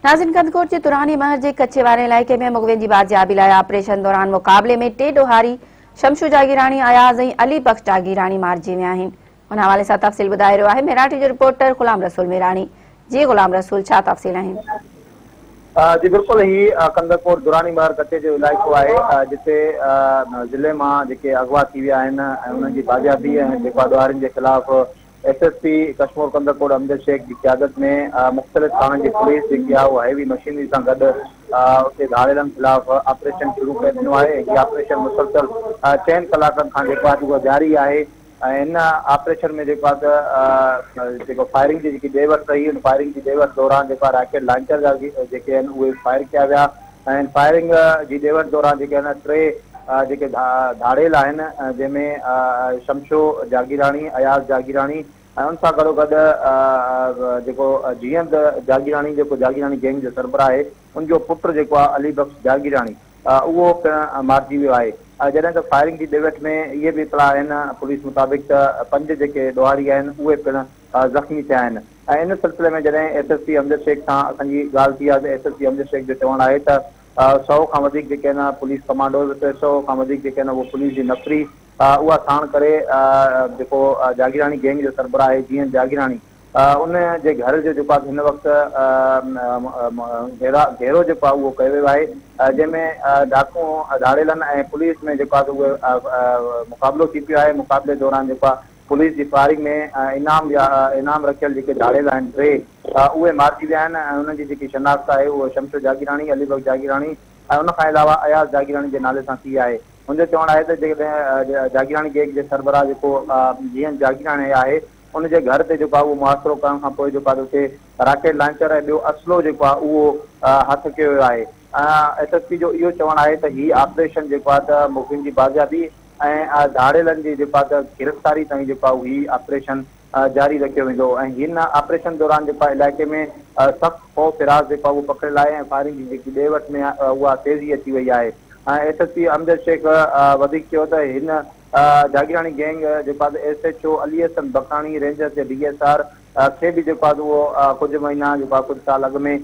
नाज़रीन, कंदकोट के तुरानी महर के कच्चे वारे इलाके में मुगवे की बाजियाबी लाइ ऑपरेशन दौरान मुकाबले में 2 ॾोहारी शमशू जागीरानी, अयाज़ और अली बख्श जागीरानी मारिजी विया आहिनि। उन हवाले से तफ़सील बुधाए रहियो आहे मेराठी जो रिपोर्टर गुलाम रसूल मेरानी। जी गुलाम रसूल, छा तफ़सील आहिनि? जी बिल्कुल, ही कंदकोट दुरानी महर कच्चे जो इलाइक़ो है जिते ज़िले में जेके अगवा थी विया आहिनि ऐं उन्हनि जी बाजियाबी ऐं जेका ॾोहारियुनि के ख़िलाफ़ एसएसपी कश्मीर कंदकोट अमजद शेख की क़यादत में मुख़्तलिफ़ थाननि जी पुलिस जेकी आहे उहा हैवी मशीनरी सां गॾु उते धाड़ेलनि ख़िलाफ़ ऑपरेशन शुरू कयो वियो आहे। हीउ ऑपरेशन मुसलसल 4 कलाकनि खां जेको आहे जारी आहे ऐं इन ऑपरेशन में जेको आहे जेको फायरिंग जी जेकी ॾेवट रही उन फायरिंग जी ॾेवट दौरान जेका रॉकेट लॉन्चर जा जेके आहिनि उहे फायर कया विया ऐं फायरिंग जी ॾेवट दौरान जेके आहिनि 3 जेके धाड़ेल आहिनि जंहिंमें शमशो जागीरानी, अयाज़ जागीरानी ऐं उन सां गॾोगॾु जेको जीअंद जागीरानी जेको जागीरानी गैंग जो सरबराह आहे उनजो पुटु जेको आहे अली बख्श जागीरानी उहो पिणु मारिजी वियो आहे। जॾहिं त फायरिंग जी ॾेवट में इहे बि इतला आहिनि पुलिस मुताबिक़ त 5 जेके ॾोहारी आहिनि उहे पिणु ज़ख़्मी थिया आहिनि। ऐं इन सिलसिले में जॾहिं एसएसपी अमजद शेख सां असांजी ॻाल्हि थी आहे त एसएसपी अमजद शेख जो चवणु आहे त 100 खां वधीक जेके आहिनि पुलिस कमांडोज़, 300 खां वधीक जेके आहिनि उहो पुलिस जी नफ़री उहा साण करे जेको जागीरानी गैंग जो सरबराह आहे जीअं जागीरानी उन जे घर जो जेको आहे हिन वक़्तु घेरो जेको आहे उहो कयो वियो आहे जंहिंमें डाकू धाड़ेलनि ऐं पुलिस में जेको आहे उहे मुक़ाबिलो थी पियो आहे। मुक़ाबले दौरान जेको आहे पुलिस जी फायरिंग में इनाम रखियल जेके धाड़ेल आहिनि 3 उहे मारिजी विया आहिनि ऐं उन्हनि जी जेकी शनाख़्त आहे उहो शमशो जागीरानी, अली बख्श जागीरानी ऐं उनखां अलावा अयाज़ जागीरानी जे नाले सां थी आहे। मुंहिंजो चवणु आहे त जेकॾहिं जागीरानी गैंग जे सरबराह जेको जीअं जागीरानी आहे उनजे घर ते जेको आहे उहो मुहासिरो करण खां पोइ जेको आहे उते रॉकेट लॉन्चर ऐं ॿियो असलो जेको आहे उहो हथु कयो वियो आहे। एसएसपी जो इहो चवणु आहे त हीउ ऑपरेशन जेको आहे त मुखियुनि जी बाजियाबी ऐं धाड़ेलनि जी जेको आहे त गिरफ़्तारी ताईं जेको आहे हीउ ऑपरेशन जारी रखियो वेंदो ऐं हिन ऑपरेशन दौरान जेको आहे इलाइक़े में सख़्तु ख़ौफ़ फिराज़ जेको आहे उहो पकड़ियल आहे ऐं फायरिंग जी जेकी ॾेवट में उहा तेज़ी अची वई आहे। एसएसपी अमजद शेख वधीक चयो त हिन जागीरानी गैंग जेको आहे एसएचओ अली हसन बकानी रेंजर जे डीएसआर खे बि जेको आहे उहो कुझु महीना जेको आहे कुझु साल अॻु में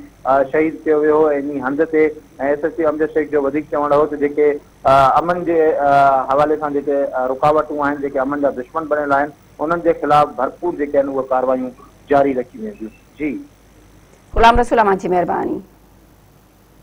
शहीद कयो वियो हो इन हंध ते। ऐं एसएसपी अमजद शेख जो वधीक चवणु हो त जेके अमन जे हवाले सां जेके रुकावटूं आहिनि, जेके अमन जा दुश्मन बणियल आहिनि उन्हनि जे ख़िलाफ़ भरपूर जेके आहिनि उहे कार्रवायूं जारी रखी वेंदियूं। जी गुलाम रसूल, जी महिरबानी।